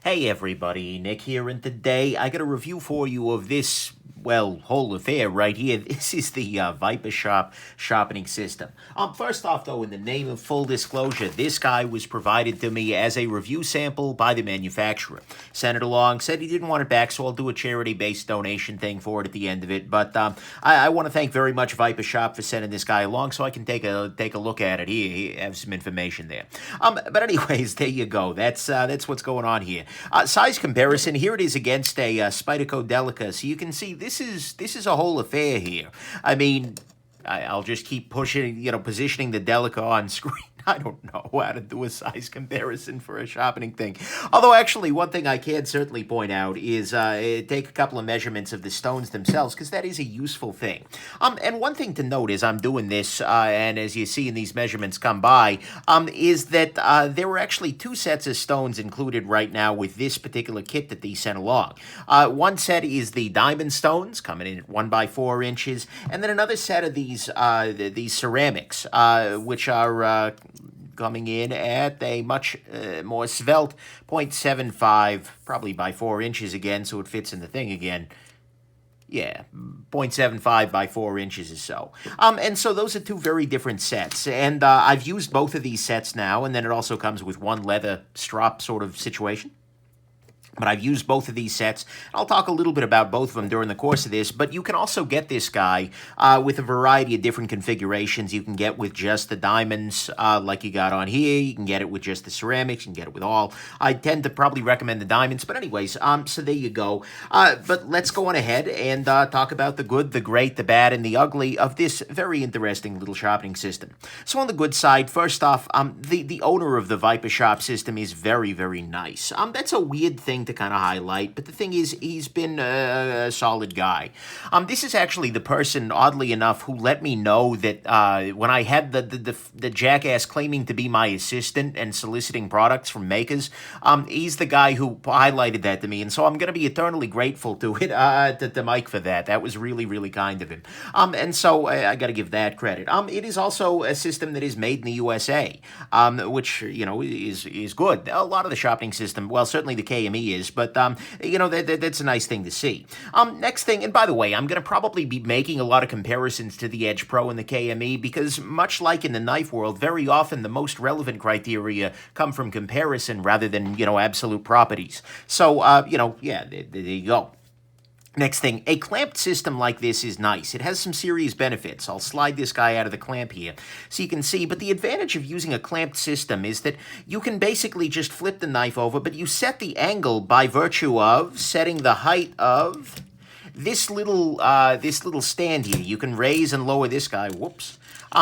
Hey everybody, Nick here, and today I got a review for you of this, well, whole affair right here. This is the ViperSharp Sharpening System. First off, though, in the name of full disclosure, this guy was provided to me as a review sample by the manufacturer. Sent it along, said he didn't want it back, so I'll do a charity-based donation thing for it at the end of it. But I want to thank very much ViperSharp for sending this guy along so I can take a look at it. He have some information there. But anyways, there you go. That's what's going on here. Size comparison. Here it is against a Spyderco Delica. So you can see this is a whole affair here. I mean, I'll just keep pushing, positioning the Delica on screen. I don't know how to do a size comparison for a sharpening thing. Although, actually, one thing I can certainly point out is take a couple of measurements of the stones themselves, because that is a useful thing. And one thing to note as I'm doing this, and as you see in these measurements come by, is that there were actually two sets of stones included right now with this particular kit that they sent along. One set is the diamond stones, coming in at 1 by 4 inches, and then another set of these ceramics, which are coming in at a much more svelte 0.75, probably by 4 inches again, so it fits in the thing again. Yeah, 0.75 by 4 inches or so. And so those are two very different sets. And I've used both of these sets now, and then it also comes with one leather strop sort of situation. But I've used both of these sets. I'll talk a little bit about both of them during the course of this, but you can also get this guy with a variety of different configurations. You can get with just the diamonds like you got on here. You can get it with just the ceramics. You can get it with all. I tend to probably recommend the diamonds, but anyways, so there you go. But let's go on ahead and talk about the good, the great, the bad, and the ugly of this very interesting little sharpening system. So on the good side, first off, the owner of the ViperSharp system is very, very nice. That's a weird thing to kind of highlight, but the thing is, he's been a solid guy. This is actually the person, oddly enough, who let me know that when I had the jackass claiming to be my assistant and soliciting products from makers, he's the guy who highlighted that to me, and so I'm going to be eternally grateful to it, to Mike for that. That was really, really kind of him. And so I got to give that credit. It is also a system that is made in the USA, which, is good. A lot of the sharpening system, well, certainly the KME is, but, that's a nice thing to see. Next thing, and by the way, I'm going to probably be making a lot of comparisons to the Edge Pro and the KME because, much like in the knife world, very often the most relevant criteria come from comparison rather than, absolute properties. So, yeah, there you go. Next thing, a clamped system like this is nice. It has some serious benefits. I'll slide this guy out of the clamp here so you can see, but the advantage of using a clamped system is that you can basically just flip the knife over, but you set the angle by virtue of setting the height of this little stand here. You can raise and lower this guy. Whoops.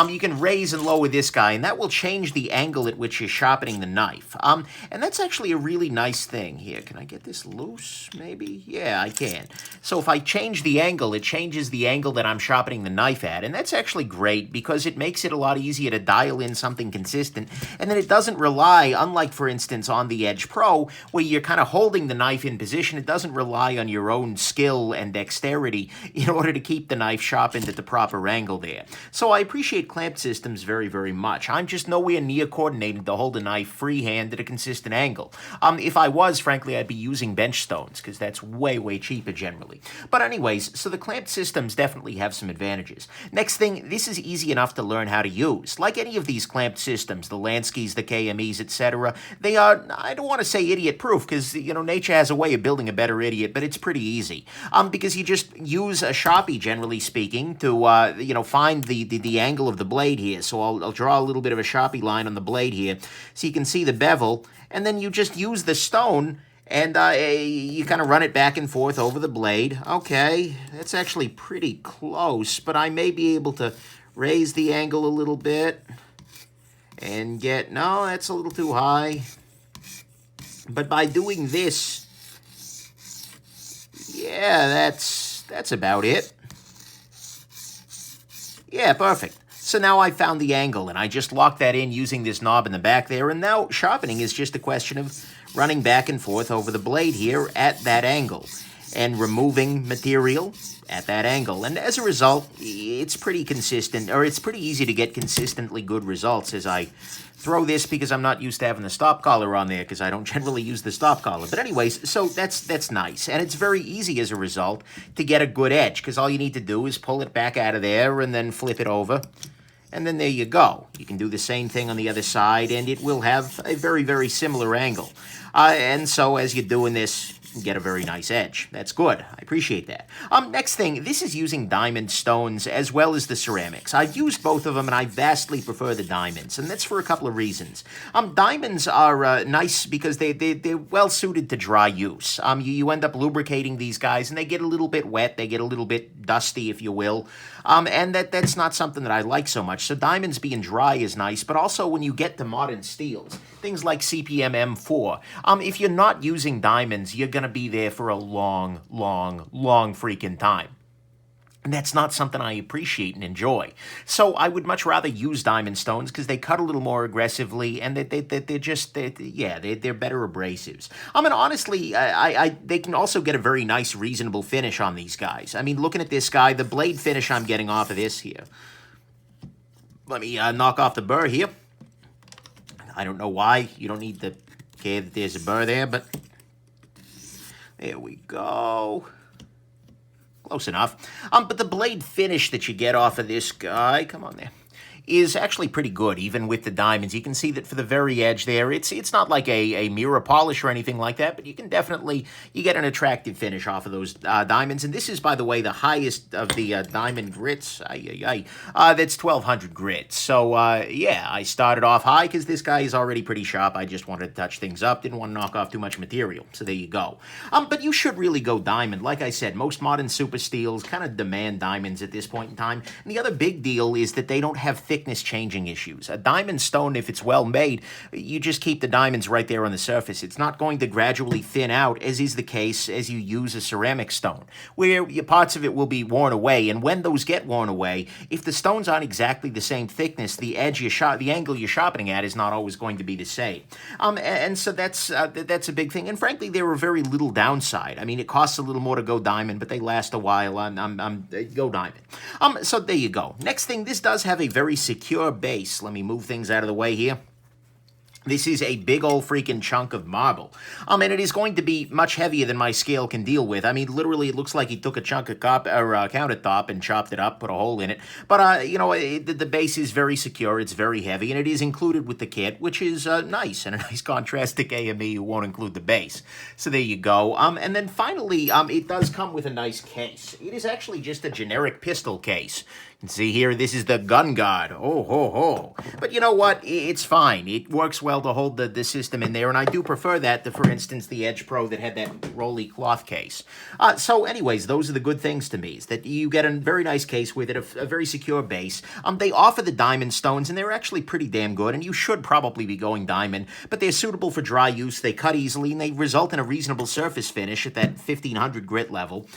You can raise and lower this guy, and that will change the angle at which you're sharpening the knife. And that's actually a really nice thing. Here, can I get this loose, maybe? Yeah, I can. So if I change the angle, it changes the angle that I'm sharpening the knife at, and that's actually great because it makes it a lot easier to dial in something consistent, and then it doesn't rely, unlike, for instance, on the Edge Pro, where you're kind of holding the knife in position, it doesn't rely on your own skill and dexterity in order to keep the knife sharpened at the proper angle there. So I appreciate clamp systems very, very much. I'm just nowhere near coordinated to hold a knife freehand at a consistent angle. If I was, frankly, I'd be using bench stones because that's way, way cheaper generally. But anyways, so the clamped systems definitely have some advantages. Next thing, this is easy enough to learn how to use. Like any of these clamped systems, the Lanskys, the KMEs, etc., they are, I don't want to say idiot-proof because, nature has a way of building a better idiot, but it's pretty easy. Because you just use a Sharpie, generally speaking, to, find the angle of the blade here. So I'll draw a little bit of a Sharpie line on the blade here so you can see the bevel, and then you just use the stone and you kind of run it back and forth over the blade. Okay, that's actually pretty close, but I may be able to raise the angle a little bit and no, that's a little too high. But by doing this, yeah, that's about it. Yeah, perfect. So now I found the angle, and I just locked that in using this knob in the back there, and now sharpening is just a question of running back and forth over the blade here at that angle. and removing material at that angle. And as a result, it's pretty consistent, or it's pretty easy to get consistently good results as I throw this, because I'm not used to having the stop collar on there, because I don't generally use the stop collar. But anyways, so that's nice. And it's very easy as a result to get a good edge, because all you need to do is pull it back out of there and then flip it over. And then there you go. You can do the same thing on the other side, and it will have a very, very similar angle. And so as you're doing this, you get a very nice edge. That's good. I appreciate that. Next thing, this is using diamond stones as well as the ceramics. I've used both of them, and I vastly prefer the diamonds, and that's for a couple of reasons. Diamonds are nice because they're well suited to dry use. You end up lubricating these guys, and they get a little bit wet. They get a little bit dusty, if you will. And that's not something that I like so much. So diamonds being dry is nice, but also when you get to modern steels, things like CPM M4, if you're not using diamonds, you're going to be there for a long, long, long freaking time. And that's not something I appreciate and enjoy. So I would much rather use diamond stones because they cut a little more aggressively, and they're better abrasives. I mean, honestly, they can also get a very nice, reasonable finish on these guys. I mean, looking at this guy, the blade finish I'm getting off of this here. Let me knock off the burr here. I don't know why. You don't need to care that there's a burr there, but there we go. Close enough. But the blade finish that you get off of this guy, come on there, is actually pretty good, even with the diamonds. You can see that for the very edge there, it's not like a mirror polish or anything like that, but you can definitely, you get an attractive finish off of those diamonds. And this is, by the way, the highest of the diamond grits. That's 1,200 grits. So, yeah, I started off high because this guy is already pretty sharp. I just wanted to touch things up, didn't want to knock off too much material. So there you go. But you should really go diamond. Like I said, most modern super steels kind of demand diamonds at this point in time. And the other big deal is that they don't have thickness changing issues. A diamond stone, if it's well made, you just keep the diamonds right there on the surface. It's not going to gradually thin out, as is the case as you use a ceramic stone, where parts of it will be worn away. And when those get worn away, if the stones aren't exactly the same thickness, the angle you're sharpening at is not always going to be the same. And so that's a big thing. And frankly, there are very little downside. I mean, it costs a little more to go diamond, but they last a while. Go diamond. So there you go. Next thing, this does have a very secure base. Let me move things out of the way here. This is a big old freaking chunk of marble. And it is going to be much heavier than my scale can deal with. I mean, literally, it looks like he took a chunk of countertop and chopped it up, put a hole in it. But, you know, the base is very secure. It's very heavy, and it is included with the kit, which is nice, and a nice contrast to KME, who won't include the base. So there you go. And then finally, it does come with a nice case. It is actually just a generic pistol case. You can see here, this is the gun guard. Oh, ho, ho. But you know what? It's fine. It works well to hold the system in there, and I do prefer that to, for instance, the Edge Pro that had that rolly cloth case. So anyways, those are the good things to me, is that you get a very nice case with it, a very secure base. They offer the diamond stones, and they're actually pretty damn good, and you should probably be going diamond, but they're suitable for dry use. They cut easily, and they result in a reasonable surface finish at that 1,500 grit level.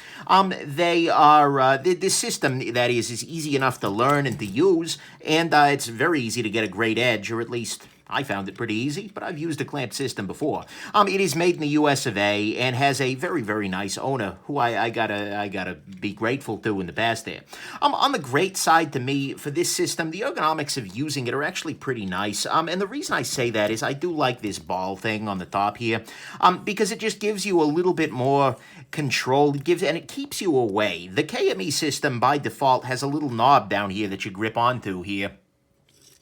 They are, this system, that is easy enough to learn and to use, and it's very easy to get a great edge, or at least I found it pretty easy, but I've used a clamp system before. It is made in the US of A and has a very, very nice owner who I gotta be grateful to in the past there. On the great side to me for this system, the ergonomics of using it are actually pretty nice. And the reason I say that is I do like this ball thing on the top here, because it just gives you a little bit more control. It keeps you away. The KME system by default has a little knob down here that you grip onto here.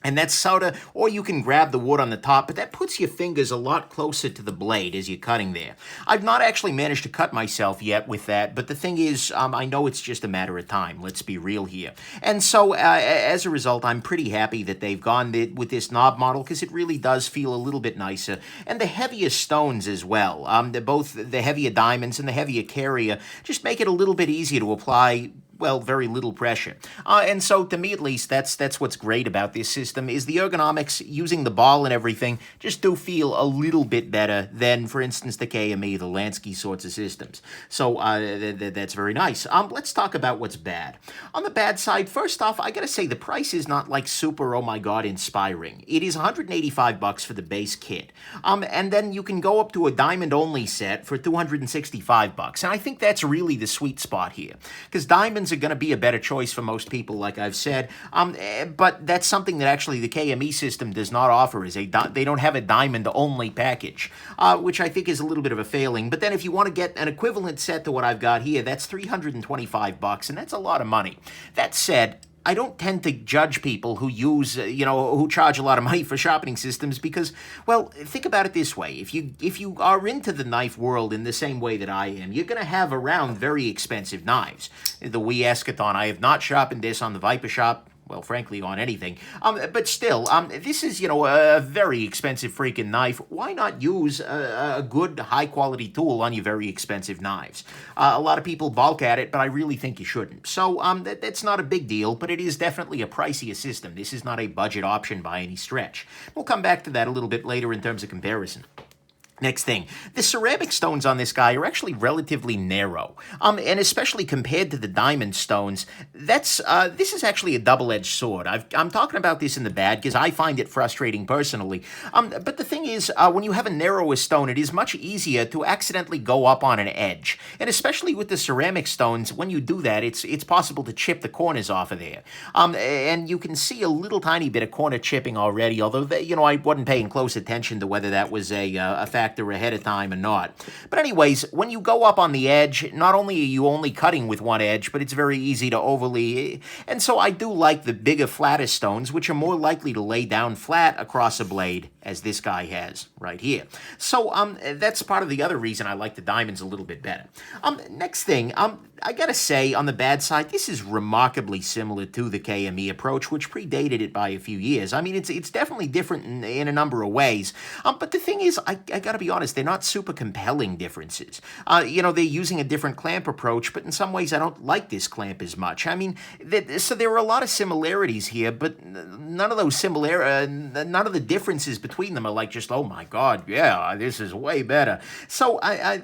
And that's sort of, or you can grab the wood on the top, but that puts your fingers a lot closer to the blade as you're cutting there. I've not actually managed to cut myself yet with that, but the thing is, I know it's just a matter of time. Let's be real here. And so, as a result, I'm pretty happy that they've gone with this knob model, because it really does feel a little bit nicer. And the heavier stones as well, both the heavier diamonds and the heavier carrier, just make it a little bit easier to apply well, very little pressure. And so to me at least, that's what's great about this system is the ergonomics, using the ball and everything, just do feel a little bit better than, for instance, the KME, the Lansky sorts of systems. So that's very nice. Let's talk about what's bad. On the bad side, first off, I gotta say the price is not like super, oh my god, inspiring. It is $185 for the base kit. And then you can go up to a diamond-only set for $265. And I think that's really the sweet spot here, because diamonds are going to be a better choice for most people, like I've said. But that's something that actually the KME system does not offer. They don't have a diamond-only package, which I think is a little bit of a failing. But then if you want to get an equivalent set to what I've got here, that's $325, and that's a lot of money. That said, I don't tend to judge people who use, who charge a lot of money for sharpening systems because, well, think about it this way. If you are into the knife world in the same way that I am, you're going to have around very expensive knives. The Wii Eschaton, I have not sharpened this on the ViperSharp. Well, frankly, on anything. But still, this is, a very expensive freaking knife. Why not use a good, high-quality tool on your very expensive knives? A lot of people balk at it, but I really think you shouldn't. So that's not a big deal, but it is definitely a pricier system. This is not a budget option by any stretch. We'll come back to that a little bit later in terms of comparison. Next thing, the ceramic stones on this guy are actually relatively narrow, and especially compared to the diamond stones, this is actually a double-edged sword. I'm talking about this in the bad because I find it frustrating personally. But the thing is, when you have a narrower stone, it is much easier to accidentally go up on an edge, and especially with the ceramic stones, when you do that, it's possible to chip the corners off of there, and you can see a little tiny bit of corner chipping already. Although I wasn't paying close attention to whether that was a factor ahead of time or not. But anyways, when you go up on the edge, not only are you only cutting with one edge, but it's very easy to overly... And so I do like the bigger, flatter stones, which are more likely to lay down flat across a blade, as this guy has right here. So that's part of the other reason I like the diamonds a little bit better. Next thing, I gotta say, on the bad side, this is remarkably similar to the KME approach, which predated it by a few years. I mean, it's definitely different in a number of ways. But the thing is, I gotta be honest, they're not super compelling differences. They're using a different clamp approach, but in some ways I don't like this clamp as much. I mean, so there are a lot of similarities here, but none of the differences between them are like just, oh my god, yeah, this is way better. So I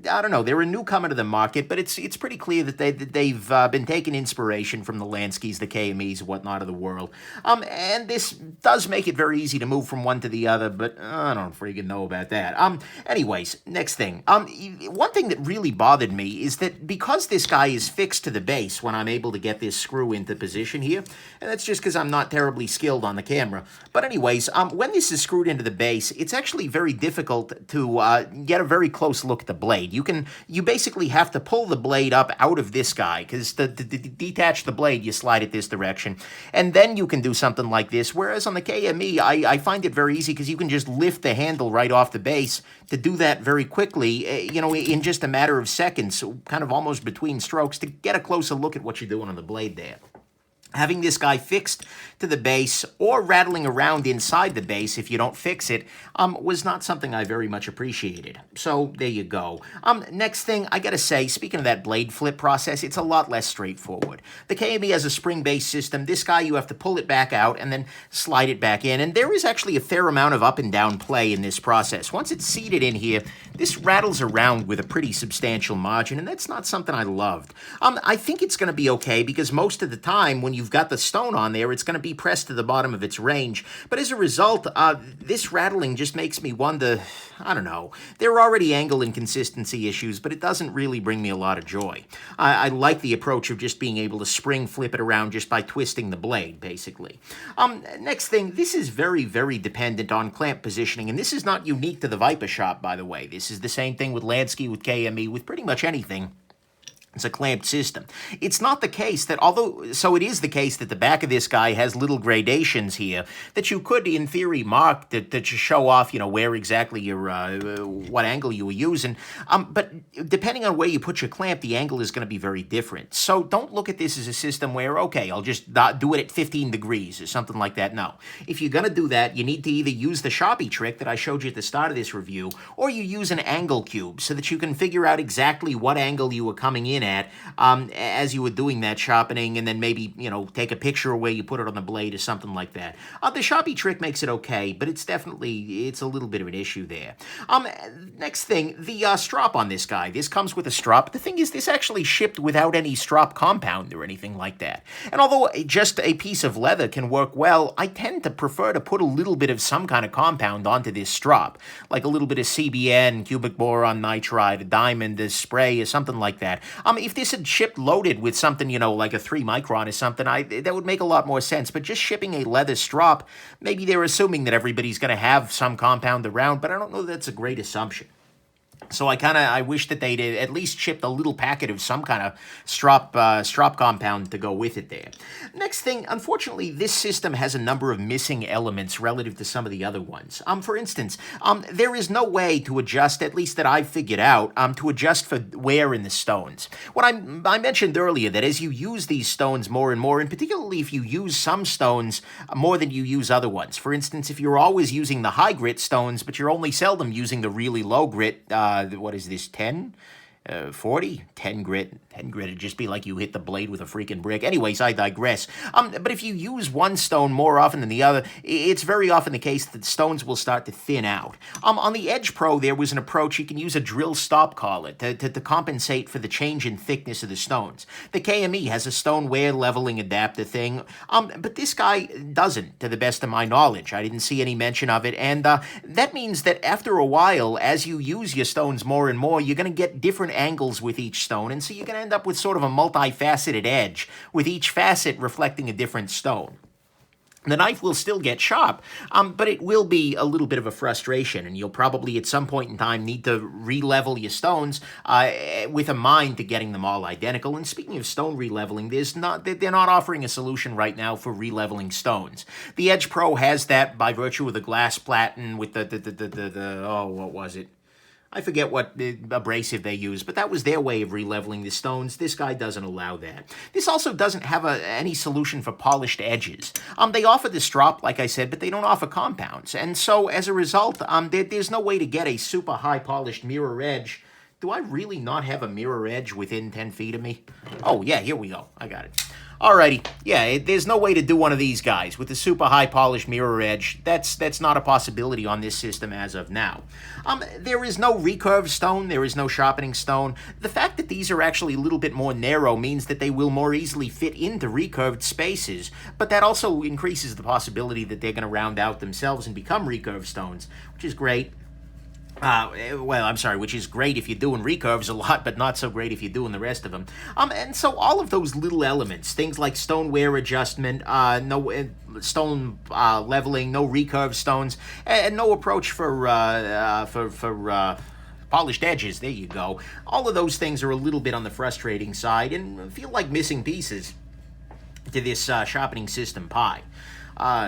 don't know, they're a newcomer to the market, but it's pretty clear that they've been taking inspiration from the Lanskys, the KMEs, whatnot of the world. And this does make it very easy to move from one to the other, but I don't freaking know about that. Anyways, next thing. One thing that really bothered me is that because this guy is fixed to the base when I'm able to get this screw into position here, and that's just because I'm not terribly skilled on the camera, but anyways, when this is screwed into the base, it's actually very difficult to get a very close look at the blade. You basically have to pull the blade up out of this guy, because to detach the blade, you slide it this direction, and then you can do something like this, whereas on the KME, I find it very easy because you can just lift the handle right off the base to do that very quickly, in just a matter of seconds, kind of almost between strokes, to get a closer look at what you're doing on the blade there. Having this guy fixed to the base or rattling around inside the base if you don't fix it was not something I very much appreciated. So there you go. Next thing, I gotta say, speaking of that blade flip process, it's a lot less straightforward. The KME has a spring-based system. This guy, you have to pull it back out and then slide it back in. And there is actually a fair amount of up and down play in this process. Once it's seated in here, this rattles around with a pretty substantial margin, and that's not something I loved. I think it's gonna be okay because most of the time when you've got the stone on there, it's going to be pressed to the bottom of its range. But as a result, this rattling just makes me wonder, I don't know. There are already angle and consistency issues, but it doesn't really bring me a lot of joy. I like the approach of just being able to spring flip it around just by twisting the blade, basically. Next thing, this is very, very dependent on clamp positioning, and this is not unique to the ViperSharp, by the way. This is the same thing with Lansky, with KME, with pretty much anything. It's a clamped system. It's not the case that, so it is the case that the back of this guy has little gradations here that you could, in theory, mark to show off, where exactly what angle you were using. But depending on where you put your clamp, the angle is going to be very different. So don't look at this as a system where, okay, I'll just do it at 15 degrees or something like that. No. If you're going to do that, you need to either use the Sharpie trick that I showed you at the start of this review, or you use an angle cube so that you can figure out exactly what angle you were coming in in at as you were doing that sharpening, and then maybe, you know, take a picture of where you put it on the blade or something like that. The Sharpie trick makes it okay, but it's a little bit of an issue there. Next thing, the strop on this guy. This comes with a strop. The thing is, this actually shipped without any strop compound or anything like that. And although just a piece of leather can work well, I tend to prefer to put a little bit of some kind of compound onto this strop, like a little bit of CBN, cubic boron nitride, a diamond, a spray, or something like that. If this had shipped loaded with something, you know, like a 3 micron or something, that would make a lot more sense. But just shipping a leather strop, maybe they're assuming that everybody's going to have some compound around, but I don't know that that's a great assumption. So I wish that they'd at least shipped a little packet of some kind of strop compound to go with it there. Next thing, unfortunately, this system has a number of missing elements relative to some of the other ones. For instance, there is no way to adjust, at least that I've figured out, to adjust for wear in the stones. What I mentioned earlier, that as you use these stones more and more, and particularly if you use some stones more than you use other ones. For instance, if you're always using the high grit stones, but you're only seldom using the really low grit, what is this, 10? 40? 10 grit. 10 grit would just be like you hit the blade with a freaking brick. Anyways, I digress. But if you use one stone more often than the other, it's very often the case that stones will start to thin out. On the Edge Pro, there was an approach. You can use a drill stop collet to compensate for the change in thickness of the stones. The KME has a stone wear leveling adapter thing, but this guy doesn't, to the best of my knowledge. I didn't see any mention of it, and that means that after a while, as you use your stones more and more, you're going to get different angles with each stone, and so you're going to end up with sort of a multifaceted edge, with each facet reflecting a different stone. The knife will still get sharp, but it will be a little bit of a frustration, and you'll probably at some point in time need to re-level your stones with a mind to getting them all identical. And speaking of stone re-leveling, they're not offering a solution right now for re-leveling stones. The Edge Pro has that by virtue of the glass platen with what was it? I forget what abrasive they use, but that was their way of re-leveling the stones. This guy doesn't allow that. This also doesn't have any solution for polished edges. They offer the strop, like I said, but they don't offer compounds. And so, as a result, there's no way to get a super high polished mirror edge. Do I really not have a mirror edge within 10 feet of me? Oh, yeah, here we go. I got it. Alrighty, yeah, there's no way to do one of these guys with the super high polished mirror edge. That's not a possibility on this system as of now. There is no recurve stone, there is no sharpening stone. The fact that these are actually a little bit more narrow means that they will more easily fit into recurved spaces, but that also increases the possibility that they're going to round out themselves and become recurve stones, which is great. Which is great if you're doing recurves a lot, but not so great if you're doing the rest of them. And so all of those little elements, things like stone wear adjustment, no stone leveling, no recurve stones, and no approach for polished edges, there you go. All of those things are a little bit on the frustrating side and feel like missing pieces to this sharpening system pie.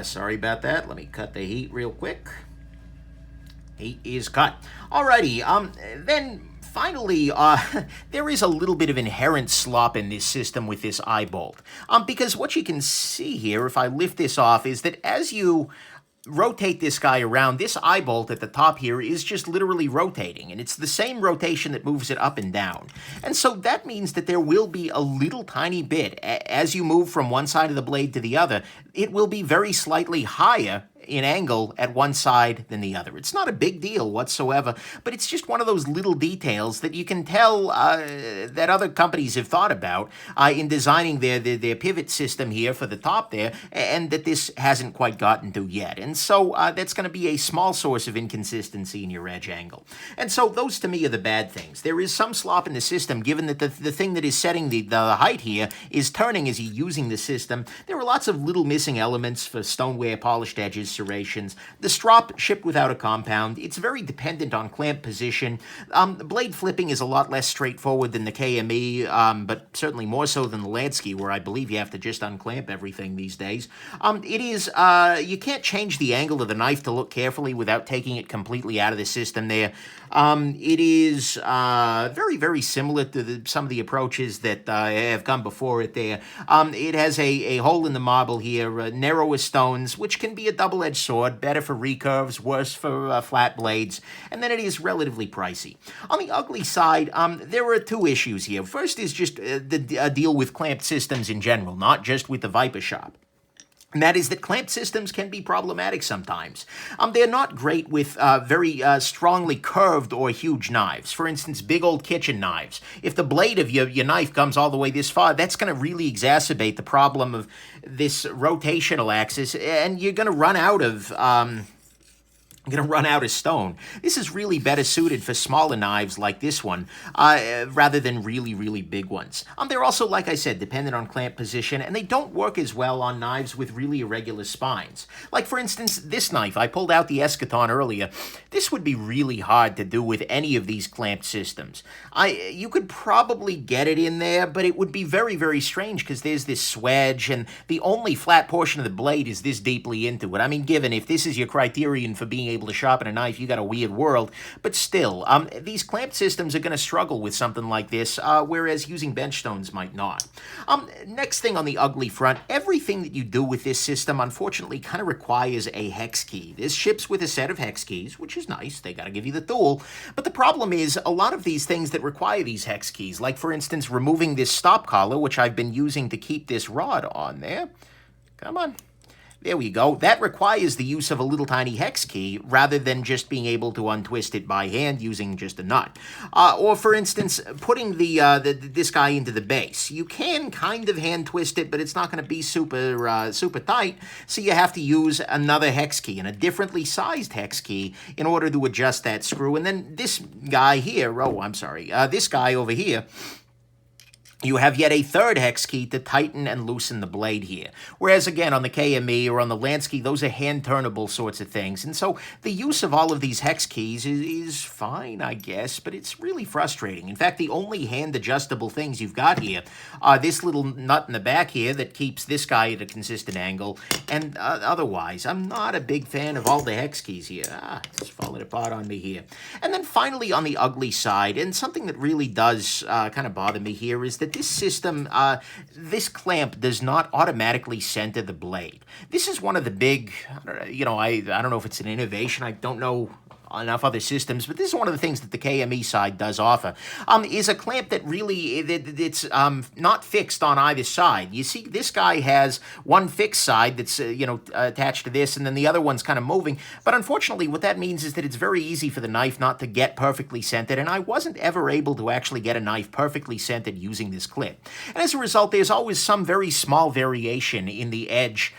Sorry about that. Let me cut the heat real quick. Heat is cut. Alrighty, then finally, there is a little bit of inherent slop in this system with this eye bolt. Because what you can see here, if I lift this off, is that as you rotate this guy around, this eye bolt at the top here is just literally rotating, and it's the same rotation that moves it up and down. And so that means that there will be a little tiny bit, as you move from one side of the blade to the other, it will be very slightly higher in angle at one side than the other. It's not a big deal whatsoever, but it's just one of those little details that you can tell that other companies have thought about in designing their pivot system here for the top there, and that this hasn't quite gotten to yet. And so that's going to be a small source of inconsistency in your edge angle. And so those to me are the bad things. There is some slop in the system, given that the thing that is setting the height here is turning as you're using the system. There are lots of little missing elements for stoneware, polished edges, serrations. The strop shipped without a compound. It's very dependent on clamp position. Blade flipping is a lot less straightforward than the KME, but certainly more so than the Lansky, where I believe you have to just unclamp everything these days. It is, you can't change the angle of the knife to look carefully without taking it completely out of the system there. It is very, very similar to some of the approaches that have come before it there. It has a hole in the marble here, narrower stones, which can be a double-edged double-edged sword, better for recurves, worse for flat blades, and then it is relatively pricey. On the ugly side, there are two issues here. First is just the deal with clamped systems in general, not just with the ViperSharp. And that is that clamped systems can be problematic sometimes. They're not great with very strongly curved or huge knives. For instance, big old kitchen knives. If the blade of your knife comes all the way this far, that's going to really exacerbate the problem of this rotational axis, and you're going to run out of... stone. This is really better suited for smaller knives like this one, rather than really, really big ones. They're also, like I said, dependent on clamp position, and they don't work as well on knives with really irregular spines. Like, for instance, this knife. I pulled out the eschaton earlier. This would be really hard to do with any of these clamped systems. You could probably get it in there, but it would be very, very strange because there's this swedge, and the only flat portion of the blade is this deeply into it. I mean, given if this is your criterion for being able to sharpen a knife, you got a weird world. But still, these clamped systems are going to struggle with something like this, whereas using bench stones might not. Next thing on the ugly front, everything that you do with this system, unfortunately, kind of requires a hex key. This ships with a set of hex keys, which is nice. They got to give you the tool. But the problem is, a lot of these things that require these hex keys, like, for instance, removing this stop collar, which I've been using to keep this rod on there. Come on. There we go. That requires the use of a little tiny hex key rather than just being able to untwist it by hand using just a nut. Or, for instance, putting this guy into the base. You can kind of hand twist it, but it's not going to be super tight, so you have to use another hex key and a differently sized hex key in order to adjust that screw. And then this guy here, this guy over here, you have yet a third hex key to tighten and loosen the blade here. Whereas, again, on the KME or on the Lansky, those are hand-turnable sorts of things. And so the use of all of these hex keys is fine, I guess, but it's really frustrating. In fact, the only hand-adjustable things you've got here are this little nut in the back here that keeps this guy at a consistent angle. And otherwise, I'm not a big fan of all the hex keys here. It's falling apart on me here. And then finally, on the ugly side, and something that really does kind of bother me here is that this system, this clamp does not automatically center the blade. This is one of the big, I don't know if it's an innovation. I don't know enough other systems, but this is one of the things that the KME side does offer, is a clamp that really, it's not fixed on either side. You see, this guy has one fixed side that's, attached to this, and then the other one's kind of moving, but unfortunately what that means is that it's very easy for the knife not to get perfectly centered, and I wasn't ever able to actually get a knife perfectly centered using this clip. And as a result, there's always some very small variation in the edge,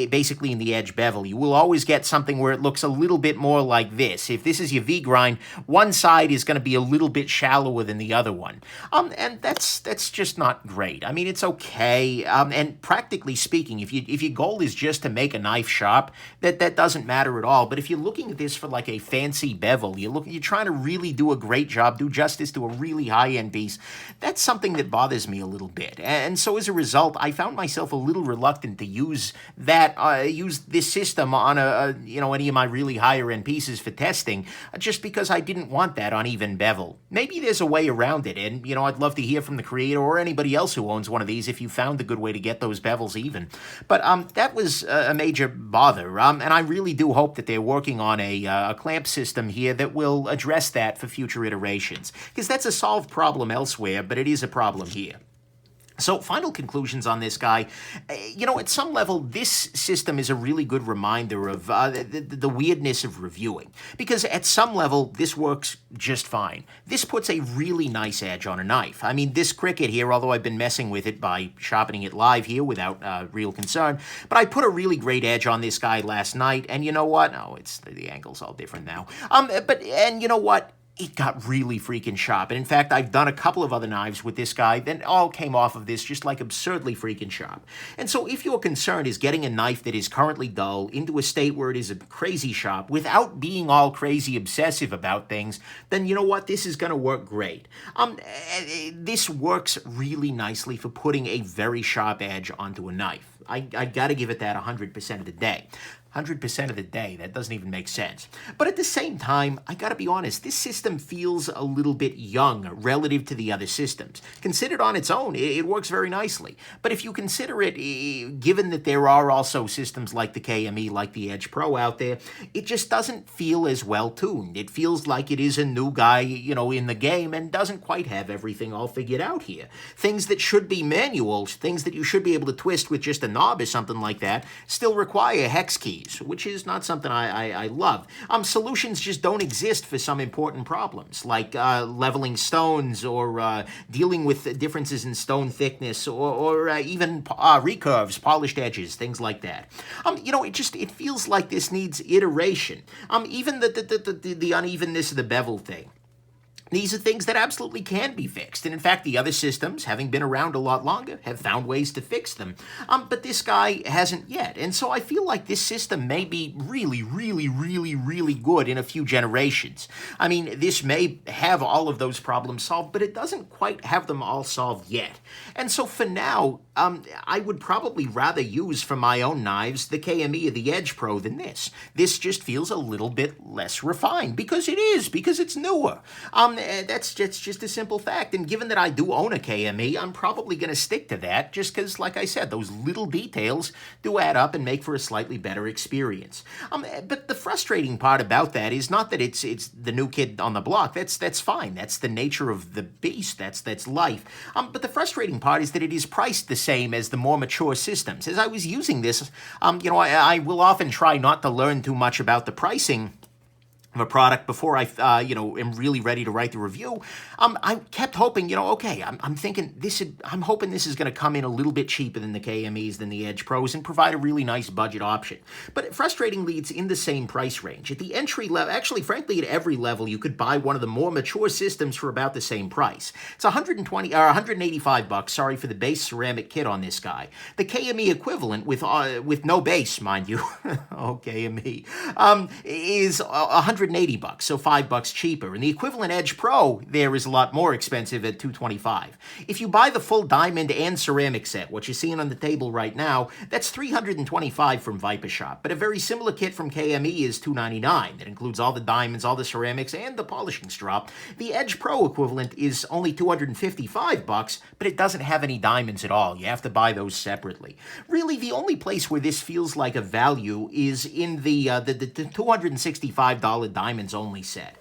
basically in the edge bevel. You will always get something where it looks a little bit more like this. If this is your V-grind, one side is going to be a little bit shallower than the other one. And that's just not great. I mean, it's okay. And practically speaking, if your goal is just to make a knife sharp, that doesn't matter at all. But if you're looking at this for like a fancy bevel, you're trying to really do a great job, do justice to a really high-end piece, that's something that bothers me a little bit. And so as a result, I found myself a little reluctant to use this system on any of my really higher-end pieces for testing, just because I didn't want that uneven bevel. Maybe there's a way around it, and I'd love to hear from the creator or anybody else who owns one of these if you found a good way to get those bevels even. But that was a major bother, and I really do hope that they're working on a clamp system here that will address that for future iterations, because that's a solved problem elsewhere, but it is a problem here. So, final conclusions on this guy. At some level, this system is a really good reminder of the weirdness of reviewing. Because at some level, this works just fine. This puts a really nice edge on a knife. I mean, this Cricut here, although I've been messing with it by sharpening it live here without real concern, but I put a really great edge on this guy last night, and you know what? No, the angle's all different now. And you know what? It got really freaking sharp. And in fact, I've done a couple of other knives with this guy that all came off of this just like absurdly freaking sharp. And so if your concern is getting a knife that is currently dull into a state where it is a crazy sharp without being all crazy obsessive about things, then you know what? This is going to work great. This works really nicely for putting a very sharp edge onto a knife. I got to give it that 100% of the day. 100% of the day. That doesn't even make sense. But at the same time, I gotta be honest, this system feels a little bit young relative to the other systems. Considered on its own, it works very nicely. But if you consider it, given that there are also systems like the KME, like the Edge Pro out there, it just doesn't feel as well tuned. It feels like it is a new guy, in the game and doesn't quite have everything all figured out here. Things that should be manuals, things that you should be able to twist with just a knob or something like that, still require hex keys, which is not something I love. Solutions just don't exist for some important problems, like leveling stones or dealing with differences in stone thickness or even recurves, polished edges, things like that. It feels like this needs iteration. Even the unevenness of the bevel thing. These are things that absolutely can be fixed. And in fact, the other systems, having been around a lot longer, have found ways to fix them. But this guy hasn't yet. And so I feel like this system may be really, really, really, really good in a few generations. I mean, this may have all of those problems solved, but it doesn't quite have them all solved yet. And so for now, I would probably rather use for my own knives the KME or the Edge Pro than this. This just feels a little bit less refined because it's newer. That's just a simple fact. And given that I do own a KME, I'm probably going to stick to that just because, like I said, those little details do add up and make for a slightly better experience. But the frustrating part about that is not that it's the new kid on the block. That's fine. That's the nature of the beast. That's life. But the frustrating part is that it is priced the same as the more mature systems. As I was using this, I will often try not to learn too much about the pricing of a product before I, am really ready to write the review. I kept hoping, I'm thinking I'm hoping this is going to come in a little bit cheaper than the KMEs, than the Edge Pros, and provide a really nice budget option. But frustratingly, it's in the same price range. At the entry level, actually, frankly, at every level, you could buy one of the more mature systems for about the same price. It's $185, sorry, for the base ceramic kit on this guy. The KME equivalent with no base, mind you, KME, is $180, so $5 cheaper. And the equivalent Edge Pro there is a lot more expensive at $225. If you buy the full diamond and ceramic set, what you're seeing on the table right now, that's $325 from ViperSharp. But a very similar kit from KME is $299. That includes all the diamonds, all the ceramics, and the polishing strop. The Edge Pro equivalent is only $255, but it doesn't have any diamonds at all. You have to buy those separately. Really, the only place where this feels like a value is in the $265 diamonds only set.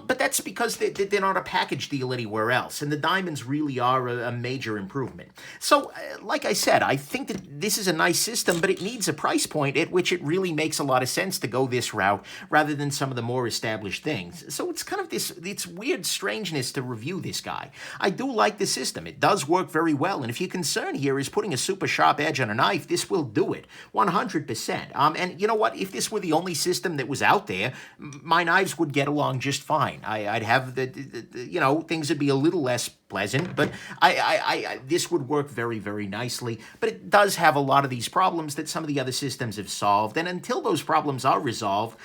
But that's because they're not a package deal anywhere else, and the diamonds really are a major improvement. So, like I said, I think that this is a nice system, but it needs a price point at which it really makes a lot of sense to go this route rather than some of the more established things. So it's kind of it's weird strangeness to review this guy. I do like the system. It does work very well, and if your concern here is putting a super sharp edge on a knife, this will do it, 100%. And you know what? If this were the only system that was out there, my knives would get along just fine. I'd have things would be a little less pleasant, but this would work very, very nicely. But it does have a lot of these problems that some of the other systems have solved, and until those problems are resolved,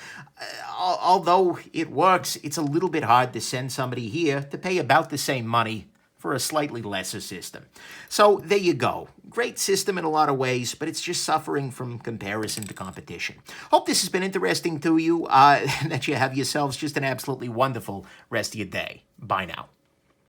although it works, it's a little bit hard to send somebody here to pay about the same money for a slightly lesser system. So there you go. Great system in a lot of ways, but it's just suffering from comparison to competition. Hope this has been interesting to you, and that you have yourselves just an absolutely wonderful rest of your day. Bye now.